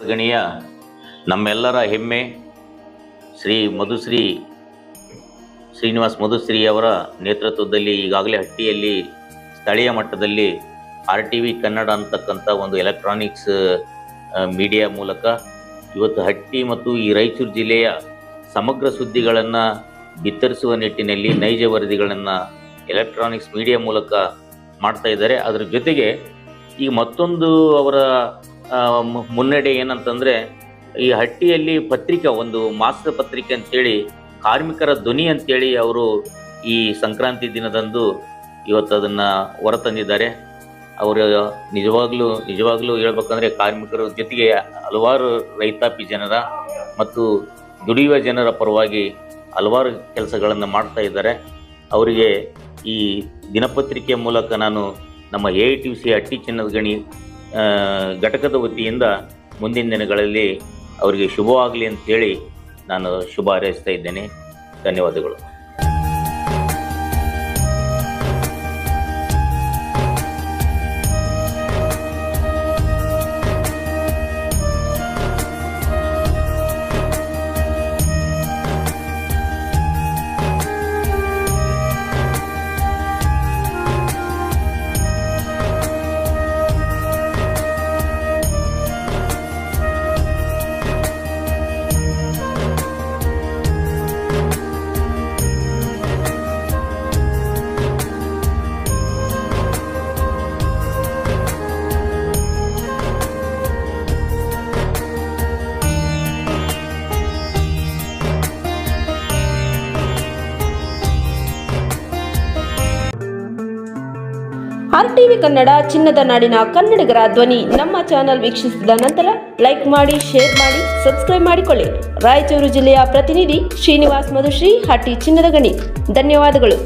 ಗಣಿಯ ನಮ್ಮೆಲ್ಲರ ಹೆಮ್ಮೆ ಶ್ರೀನಿವಾಸ್ ಮಧುಶ್ರೀ ಅವರ ನೇತೃತ್ವದಲ್ಲಿ ಈಗಾಗಲೇ ಹಟ್ಟಿಯಲ್ಲಿ ಸ್ಥಳೀಯ ಮಟ್ಟದಲ್ಲಿ RTV ಕನ್ನಡ ಅಂತಕ್ಕಂಥ ಒಂದು ಎಲೆಕ್ಟ್ರಾನಿಕ್ಸ್ ಮೀಡಿಯಾ ಮೂಲಕ ಇವತ್ತು ಹಟ್ಟಿ ಮತ್ತು ಈ ರಾಯಚೂರು ಜಿಲ್ಲೆಯ ಸಮಗ್ರ ಸುದ್ದಿಗಳನ್ನು ಬಿತ್ತರಿಸುವ ನಿಟ್ಟಿನಲ್ಲಿ ನೈಜ ವರದಿಗಳನ್ನು ಎಲೆಕ್ಟ್ರಾನಿಕ್ಸ್ ಮೀಡಿಯಾ ಮೂಲಕ ಮಾಡ್ತಾ ಇದ್ದಾರೆ. ಅದರ ಜೊತೆಗೆ ಈಗ ಮತ್ತೊಂದು ಅವರ ಮುನ್ನಡೆ ಏನಂತಂದರೆ, ಈ ಹಟ್ಟಿಯಲ್ಲಿ ಪತ್ರಿಕೆ, ಒಂದು ಮಾಸದ ಪತ್ರಿಕೆ ಅಂತೇಳಿ ಕಾರ್ಮಿಕರ ಧ್ವನಿ ಅಂತೇಳಿ ಅವರು ಈ ಸಂಕ್ರಾಂತಿ ದಿನದಂದು ಇವತ್ತು ಅದನ್ನು ಹೊರತಂದಿದ್ದಾರೆ. ಅವರು ನಿಜವಾಗ್ಲೂ ಹೇಳ್ಬೇಕಂದ್ರೆ ಕಾರ್ಮಿಕರ ಜೊತೆಗೆ ಹಲವಾರು ರೈತಾಪಿ ಜನರ ಮತ್ತು ದುಡಿಯುವ ಜನರ ಪರವಾಗಿ ಹಲವಾರು ಕೆಲಸಗಳನ್ನು ಮಾಡ್ತಾ ಇದ್ದಾರೆ. ಅವರಿಗೆ ಈ ದಿನಪತ್ರಿಕೆಯ ಮೂಲಕ ನಾನು ನಮ್ಮ AITC ಹಟ್ಟಿ ಚಿನ್ನದ ಗಣಿ ಘಟಕದ ವತಿಯಿಂದ ಮುಂದಿನ ದಿನಗಳಲ್ಲಿ ಅವರಿಗೆ ಶುಭವಾಗಲಿ ಅಂತೇಳಿ ನಾನು ಶುಭ ಹಾರೈಸ್ತಾ ಇದ್ದೇನೆ. ಧನ್ಯವಾದಗಳು. RTV ಕನ್ನಡ ಚಿನ್ನದ ನಾಡಿನ ಕನ್ನಡಿಗರ ಧ್ವನಿ. ನಮ್ಮ ಚಾನೆಲ್ ವೀಕ್ಷಿಸಿದ ನಂತರ ಲೈಕ್ ಮಾಡಿ, ಶೇರ್ ಮಾಡಿ, ಸಬ್ಸ್ಕ್ರೈಬ್ ಮಾಡಿಕೊಳ್ಳಿ. ರಾಯಚೂರು ಜಿಲ್ಲೆಯ ಪ್ರತಿನಿಧಿ ಶ್ರೀನಿವಾಸ್ ಮಧುಶ್ರೀ, ಹಟ್ಟಿ ಚಿನ್ನದ ಗಣಿ. ಧನ್ಯವಾದಗಳು.